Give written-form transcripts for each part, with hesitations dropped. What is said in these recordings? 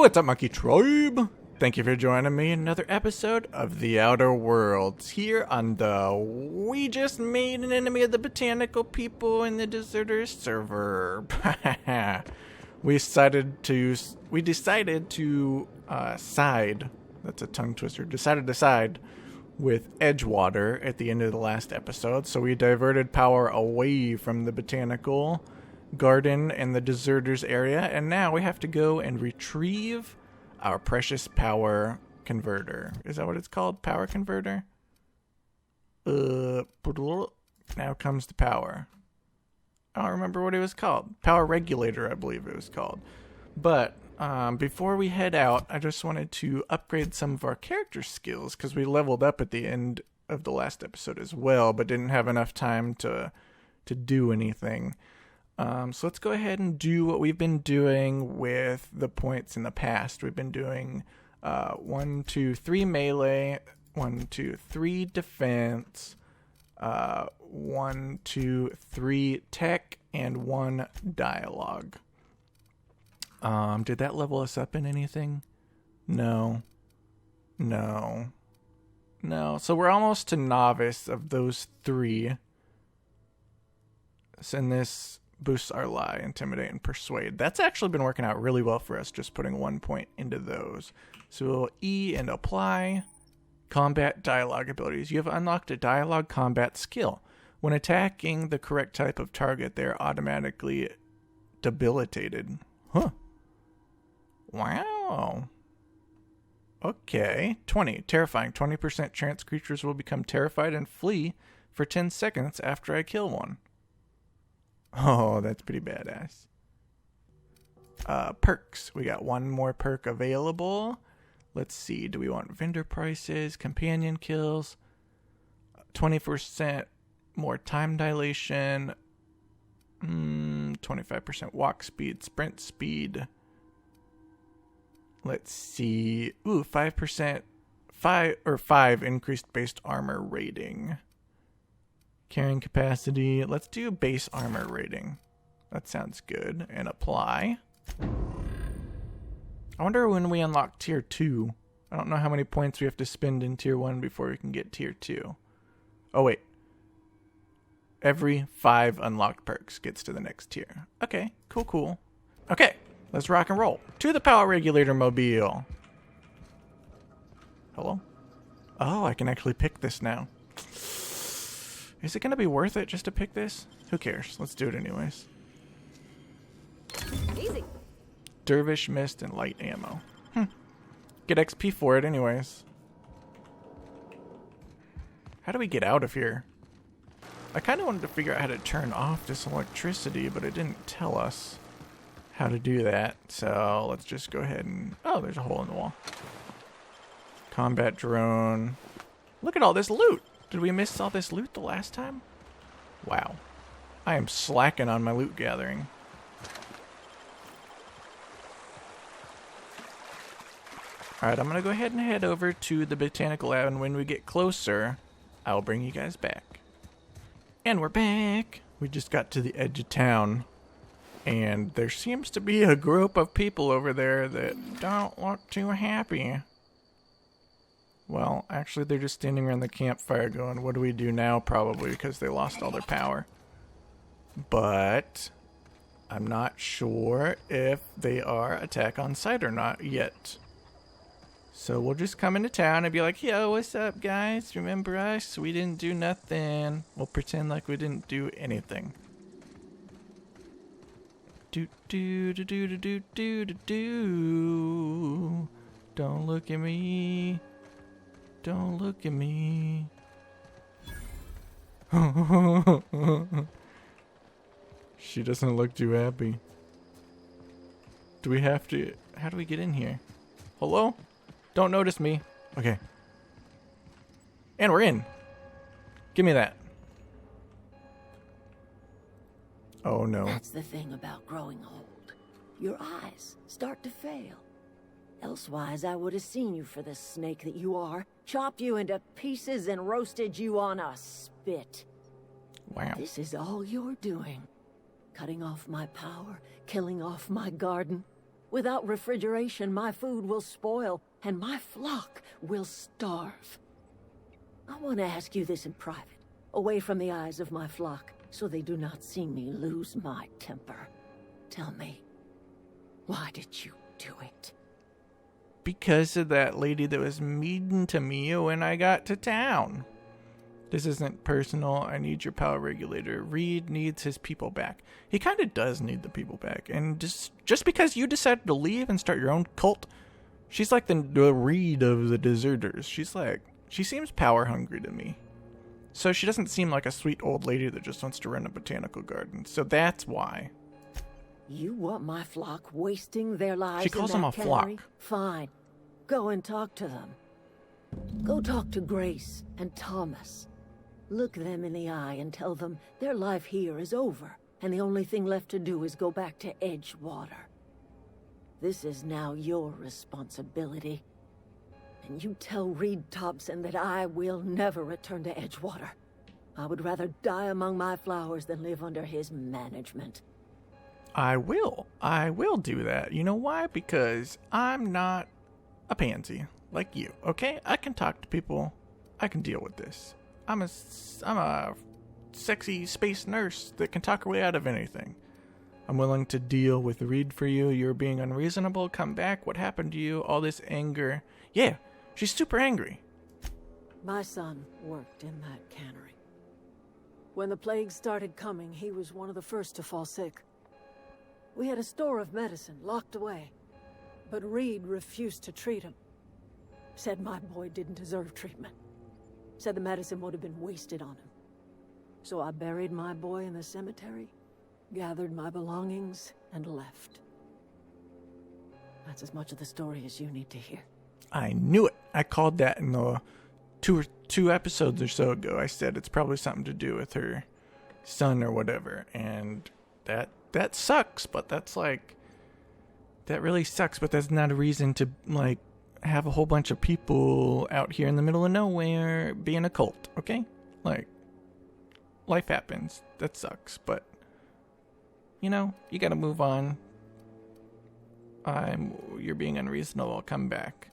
What's up, Monkey Tribe? Thank you for joining me in another episode of The Outer Worlds here on the We Just Made an Enemy of the Botanical People in the Deserters server. We decided to side, that's a tongue twister, decided to side with Edgewater at the end of the last episode, so we diverted power away from the Botanical Garden and the Deserters area, and now we have to go and retrieve our precious power converter. Is that what it's called? Power converter? Now comes the power. I don't remember what it was called. Power regulator, I believe it was called. But before we head out, I just wanted to upgrade some of our character skills because we leveled up at the end of the last episode as well, but didn't have enough time to do anything. So let's go ahead and do what we've been doing with the points in the past. We've been doing 1, 2, 3 melee, 1, 2, 3 defense, 1, 2, 3 tech, and 1 dialogue. Did that level us up in anything? No. So we're almost to novice of those 3. And this boosts our lie, intimidate, and persuade. That's actually been working out really well for us, just putting 1 point into those. So we'll E and apply combat dialogue abilities. You have unlocked a dialogue combat skill. When attacking the correct type of target, they're automatically debilitated. Huh. Wow. Okay. 20. Terrifying. 20% chance creatures will become terrified and flee for 10 seconds after I kill one. Oh, that's pretty badass. Perks. We got 1 more perk available. Let's see. Do we want vendor prices, companion kills, 20% more time dilation, 25% walk speed, sprint speed. Let's see. Ooh, 5% 5 increased based armor rating. Carrying capacity. Let's do base armor rating. That sounds good. And apply. I wonder when we unlock tier 2. I don't know how many points we have to spend in tier 1 before we can get tier 2. Oh, wait. Every 5 unlocked perks gets to the next tier. Okay, cool. Okay, let's rock and roll. To the power regulator mobile. Hello? Oh, I can actually pick this now. Is it going to be worth it just to pick this? Who cares? Let's do it anyways. Easy. Dervish Mist and light ammo. Get XP for it anyways. How do we get out of here? I kind of wanted to figure out how to turn off this electricity, but it didn't tell us how to do that. So let's just go ahead and... Oh, there's a hole in the wall. Combat drone. Look at all this loot. Did we miss all this loot the last time? Wow. I am slacking on my loot gathering. Alright, I'm going to go ahead and head over to the Botanical Lab, and when we get closer, I will bring you guys back. And we're back! We just got to the edge of town, and there seems to be a group of people over there that don't look too happy. Well, actually, they're just standing around the campfire going, what do we do now? Probably because they lost all their power. But I'm not sure if they are attack on sight or not yet. So we'll just come into town and be like, yo, what's up, guys? Remember us? We didn't do nothing. We'll pretend like we didn't do anything. Do. Don't look at me. Don't look at me. She doesn't look too happy. Do we have to... How do we get in here? Hello? Don't notice me. Okay. And we're in. Give me that. Oh, no. That's the thing about growing old. Your eyes start to fail. Elsewise, I would have seen you for the snake that you are, chopped you into pieces and roasted you on a spit. Wow. This is all you're doing. Cutting off my power, killing off my garden. Without refrigeration, my food will spoil, and my flock will starve. I want to ask you this in private, away from the eyes of my flock, so they do not see me lose my temper. Tell me, why did you do it? Because of that lady that was mean to me when I got to town. This isn't personal. I need your power regulator. Reed needs his people back. He kind of does need the people back. And just because you decided to leave and start your own cult, she's like the Reed of the deserters. She seems power hungry to me. So she doesn't seem like a sweet old lady that just wants to run a botanical garden. So that's why. You want my flock wasting their lives? She calls in them that a cannery? flock. Fine. Go and talk to them. Go talk to Grace and Thomas. Look them in the eye and tell them their life here is over, and the only thing left to do is go back to Edgewater. This is now your responsibility. And you tell Reed Thompson that I will never return to Edgewater. I would rather die among my flowers than live under his management. I will do that. You know why? Because I'm not a pansy like you, okay? I can talk to people. I can deal with this. I'm a sexy space nurse that can talk her way out of anything. I'm willing to deal with Reed for you. You're being unreasonable. Come back. What happened to you? All this anger. Yeah, she's super angry. My son worked in that cannery. When the plague started coming, he was one of the first to fall sick. We had a store of medicine locked away, but Reed refused to treat him. Said my boy didn't deserve treatment. Said the medicine would have been wasted on him. So I buried my boy in the cemetery, gathered my belongings, and left. That's as much of the story as you need to hear. I knew it. I called that in the two episodes or so ago. I said it's probably something to do with her son or whatever, and that sucks, but that really sucks, but that's not a reason to, have a whole bunch of people out here in the middle of nowhere being a cult, okay? Life happens. That sucks, but, you gotta move on. You're being unreasonable. I'll come back.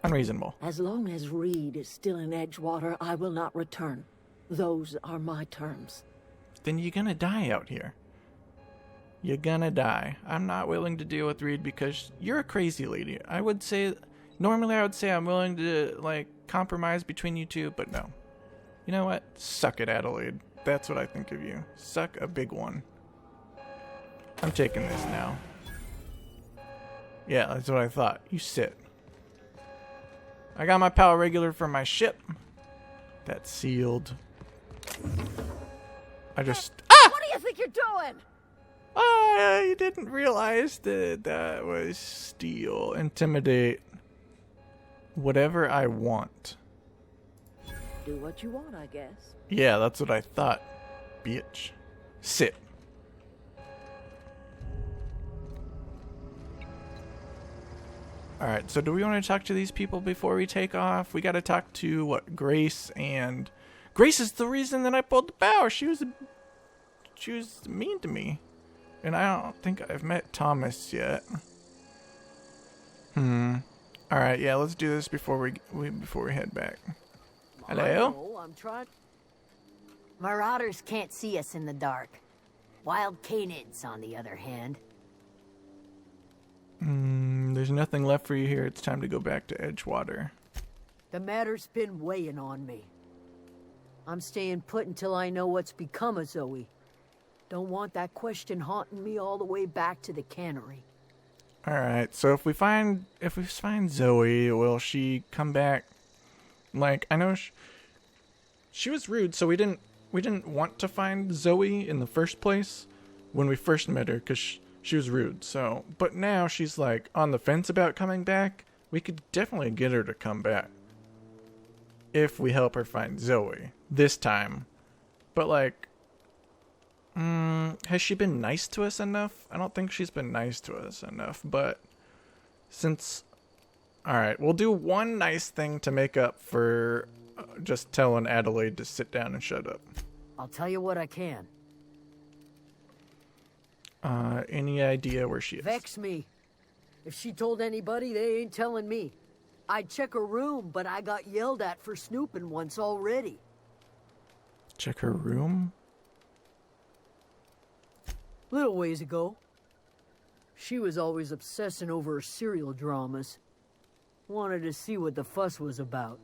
Unreasonable. As long as Reed is still in Edgewater, I will not return. Those are my terms. Then you're gonna die out here. You're gonna die. I'm not willing to deal with Reed because you're a crazy lady. Normally I would say I'm willing to, compromise between you two, but no. You know what? Suck it, Adelaide. That's what I think of you. Suck a big one. I'm taking this now. Yeah, that's what I thought. You sit. I got my power regulator for my ship. That's sealed. What do you think you're doing? I didn't realize that was steal. Intimidate. Whatever I want. Do what you want, I guess. Yeah, that's what I thought. Bitch. Sit. Alright, so do we want to talk to these people before we take off? We gotta talk to, Grace, and... Grace is the reason that I pulled the power. She was mean to me. And I don't think I've met Thomas yet. Alright, yeah, let's do this before we head back. Hello? I'm trying. Marauders can't see us in the dark. Wild canids, on the other hand. There's nothing left for you here. It's time to go back to Edgewater. The matter's been weighing on me. I'm staying put until I know what's become of Zoe. Don't want that question haunting me all the way back to the cannery. Alright, so if we find Zoe, will she come back? I know she was rude, so we didn't want to find Zoe in the first place when we first met her, because she was rude. So, but now she's on the fence about coming back. We could definitely get her to come back if we help her find Zoe this time. But has she been nice to us enough? I don't think she's been nice to us enough, but alright, we'll do one nice thing to make up for just telling Adelaide to sit down and shut up. I'll tell you what I can. Any idea where she is? Vex me. If she told anybody, they ain't telling me. I'd check her room, but I got yelled at for snooping once already. Check her room? Little ways ago. She was always obsessing over her serial dramas. Wanted to see what the fuss was about.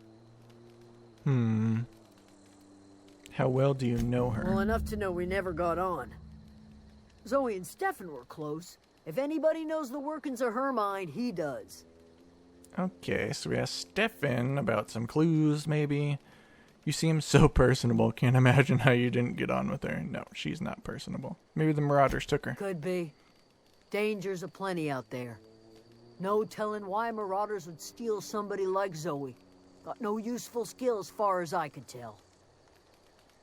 How well do you know her? Well, enough to know we never got on. Zoe and Stefan were close. If anybody knows the workings of her mind, he does. Okay, so we asked Stefan about some clues, maybe. You seem so personable. Can't imagine how you didn't get on with her. No, she's not personable. Maybe the Marauders took her. Could be. Dangers aplenty out there. No telling why Marauders would steal somebody like Zoe. Got no useful skill as far as I could tell.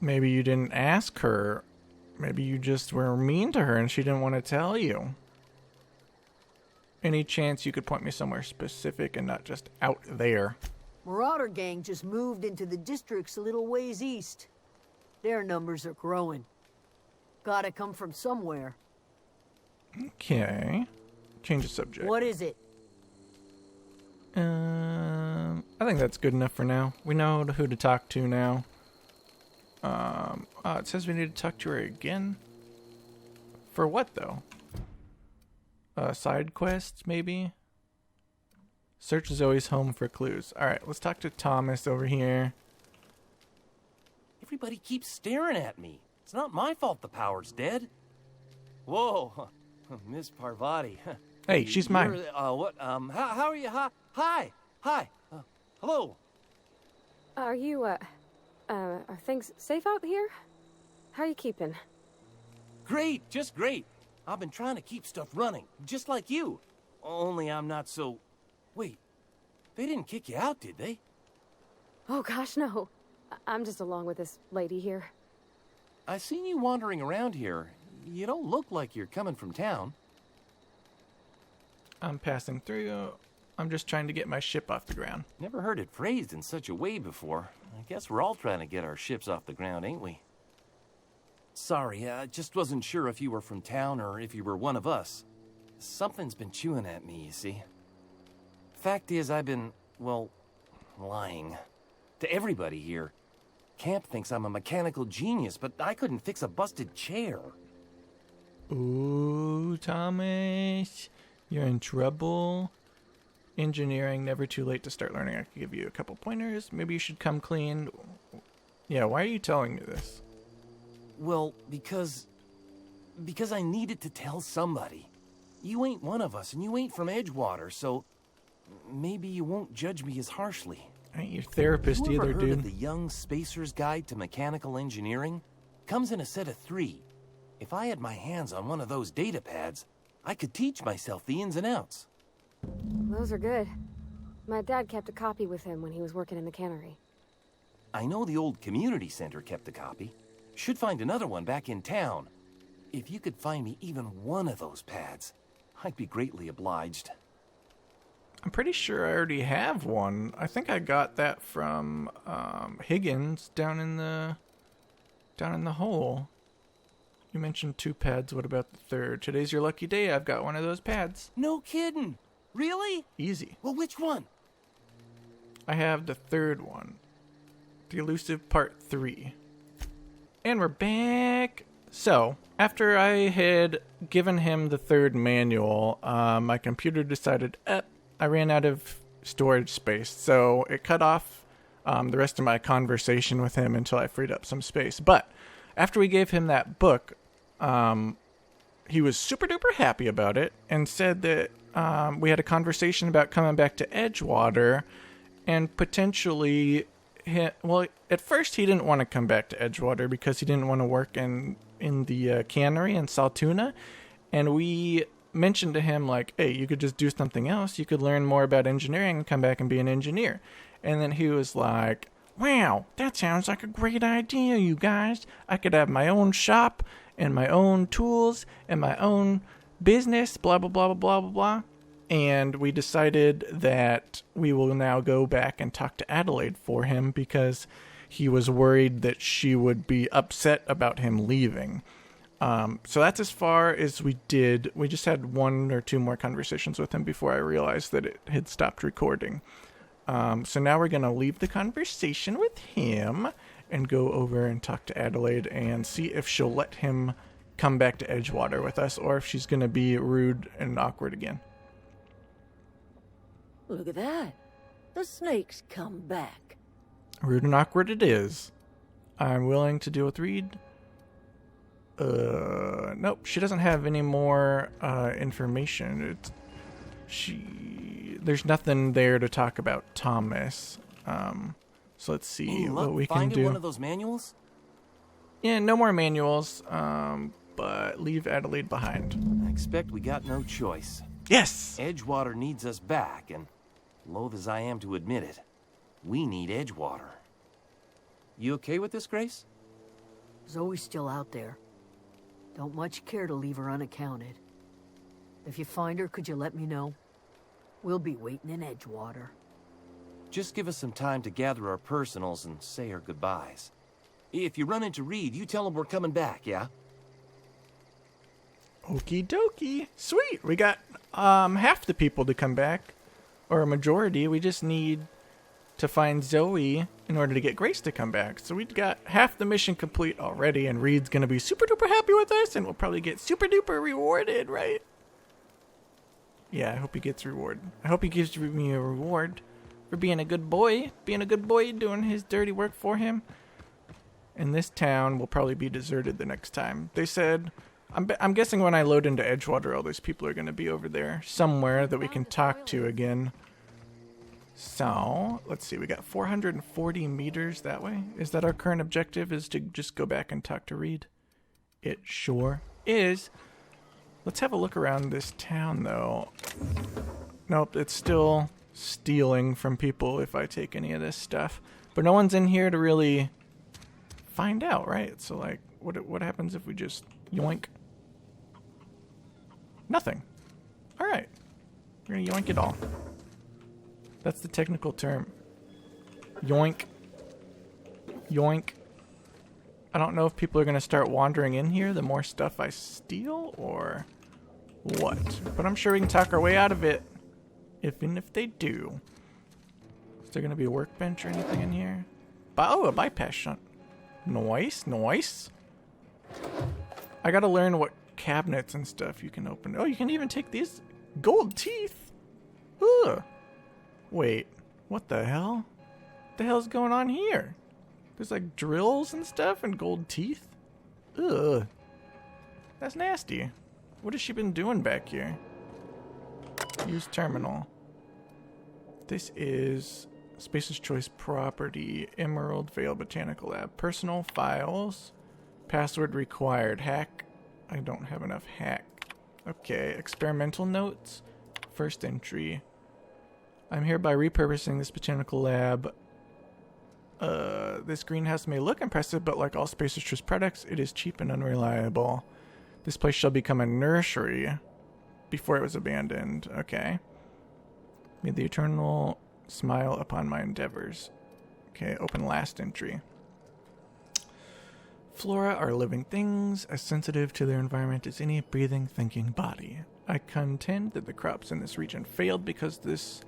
Maybe you didn't ask her. Maybe you just were mean to her and she didn't want to tell you. Any chance you could point me somewhere specific and not just out there? Marauder gang just moved into the districts a little ways east. Their numbers are growing. Gotta come from somewhere. Okay. Change the subject. What is it? I think that's good enough for now. We know who to talk to now. It says we need to talk to her again. For what, though? Side quests, maybe? Search Zoe's home for clues. Alright, let's talk to Thomas over here. Everybody keeps staring at me. It's not my fault the power's dead. Whoa, Miss Parvati. Hey, she's mine. What, how are you? Hi. Hello. Are you, are things safe out here? How are you keeping? Great, just great. I've been trying to keep stuff running, just like you. Only I'm not so... Wait, they didn't kick you out, did they? Oh gosh, no. I'm just along with this lady here. I seen you wandering around here. You don't look like you're coming from town. I'm passing through. I'm just trying to get my ship off the ground. Never heard it phrased in such a way before. I guess we're all trying to get our ships off the ground, ain't we? Sorry, I just wasn't sure if you were from town or if you were one of us. Something's been chewing at me, you see. Fact is, I've been, well, lying. To everybody here. Camp thinks I'm a mechanical genius, but I couldn't fix a busted chair. Ooh, Thomas. You're in trouble. Engineering, never too late to start learning. I could give you a couple pointers. Maybe you should come clean. Yeah, why are you telling me this? Well, because I needed to tell somebody. You ain't one of us, and you ain't from Edgewater, so maybe you won't judge me as harshly. I ain't your therapist you ever either, heard dude. Of the Young Spacer's Guide to Mechanical Engineering? Comes in a set of 3. If I had my hands on one of those data pads, I could teach myself the ins and outs. Those are good. My dad kept a copy with him when he was working in the cannery. I know the old community center kept a copy. Should find another one back in town. If you could find me even one of those pads, I'd be greatly obliged. I'm pretty sure I already have one. I think I got that from Higgins down in the hole. You mentioned 2 pads. What about the 3rd? Today's your lucky day. I've got one of those pads. No kidding. Really? Easy. Well, which one? I have the 3rd one. The Elusive Part 3. And we're back. So, after I had given him the 3rd manual, my computer decided, I ran out of storage space. So, it cut off the rest of my conversation with him until I freed up some space. But, after we gave him that book, he was super duper happy about it and said that we had a conversation about coming back to Edgewater and potentially... Well, at first he didn't want to come back to Edgewater because he didn't want to work in the cannery in Saltuna. And we mentioned to him, like, hey, you could just do something else. You could learn more about engineering and come back and be an engineer. And then he was like, wow, that sounds like a great idea, you guys. I could have my own shop and my own tools and my own business, blah, blah, blah, blah, blah, blah, blah. And we decided that we will now go back and talk to Adelaide for him because he was worried that she would be upset about him leaving. So that's as far as we did. We just had 1 or 2 more conversations with him before I realized that it had stopped recording. So now we're going to leave the conversation with him and go over and talk to Adelaide and see if she'll let him come back to Edgewater with us, or if she's going to be rude and awkward again. Look at that. The snake's come back. Rude and awkward it is. I'm willing to deal with Reed. Nope, she doesn't have any more information. There's nothing there to talk about Thomas. So let's see what we can do. One of those manuals? Yeah, no more manuals. But leave Adelaide behind. I expect we got no choice. Yes! Edgewater needs us back, and loath as I am to admit it, we need Edgewater. You okay with this, Grace? Zoe's still out there. Don't much care to leave her unaccounted. If you find her, could you let me know? We'll be waiting in Edgewater. Just give us some time to gather our personals and say our goodbyes. If you run into Reed, you tell him we're coming back, yeah? Okie dokie. Sweet. We got half the people to come back. Or a majority. We just need to find Zoe in order to get Grace to come back. So we've got half the mission complete already, and Reed's going to be super duper happy with us, and we'll probably get super duper rewarded, right? Yeah, I hope he gets rewarded. I hope he gives me a reward for being a good boy. Being a good boy, doing his dirty work for him. And this town will probably be deserted the next time. They said, I'm guessing when I load into Edgewater, all those people are going to be over there somewhere that we can talk to again. So, let's see, we got 440 meters that way. Is that our current objective, is to just go back and talk to Reed? It sure is. Let's have a look around this town, though. Nope, it's still stealing from people if I take any of this stuff. But no one's in here to really find out, right? So, like, what happens if we just yoink? Nothing. All right. We're going to yoink it all. That's the technical term. Yoink. Yoink. I don't know if people are going to start wandering in here the more stuff I steal or what. But I'm sure we can talk our way out of it. Even if they do. Is there going to be a workbench or anything in here? Oh, a bypass shunt. Nice, nice. I got to learn what cabinets and stuff you can open. Oh, you can even take these gold teeth. Ugh. Wait, what the hell? What the hell's going on here? There's like drills and stuff and gold teeth? Ugh. That's nasty. What has she been doing back here? Use terminal. This is Space's Choice property. Emerald Vale Botanical Lab. Personal files. Password required. Hack. I don't have enough hack. Okay, experimental notes. First entry. I'm hereby repurposing this botanical lab. This greenhouse may look impressive, but like all Spacer's Choice products, it is cheap and unreliable. This place shall become a nursery before it was abandoned. Okay. May the eternal smile upon my endeavors. Okay, open last entry. Flora are living things, as sensitive to their environment as any breathing, thinking body. I contend that the crops in this region failed because this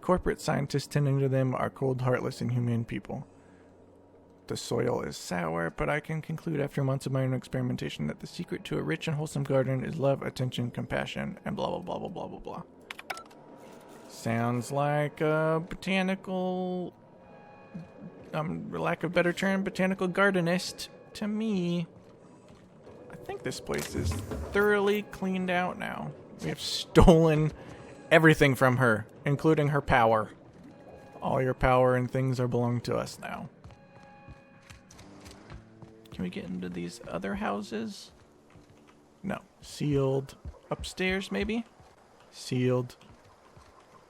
corporate scientists tending to them are cold, heartless, inhumane people. The soil is sour, but I can conclude after months of my own experimentation that the secret to a rich and wholesome garden is love, attention, compassion, and blah, blah, blah, blah, blah, blah, blah. Sounds like a botanical, for lack of a better term, botanical gardenist to me. I think this place is thoroughly cleaned out now. We have stolen everything from her, including her power. All your power and things are belong to us now. Can we get into these other houses? No. Sealed. Upstairs, maybe? Sealed.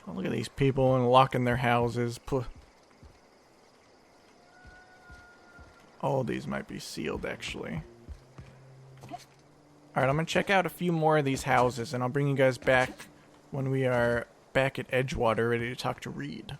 Oh, look at these people and locking their houses. All of these might be sealed, actually. Alright, I'm going to check out a few more of these houses, and I'll bring you guys back when we are back at Edgewater ready to talk to Reed.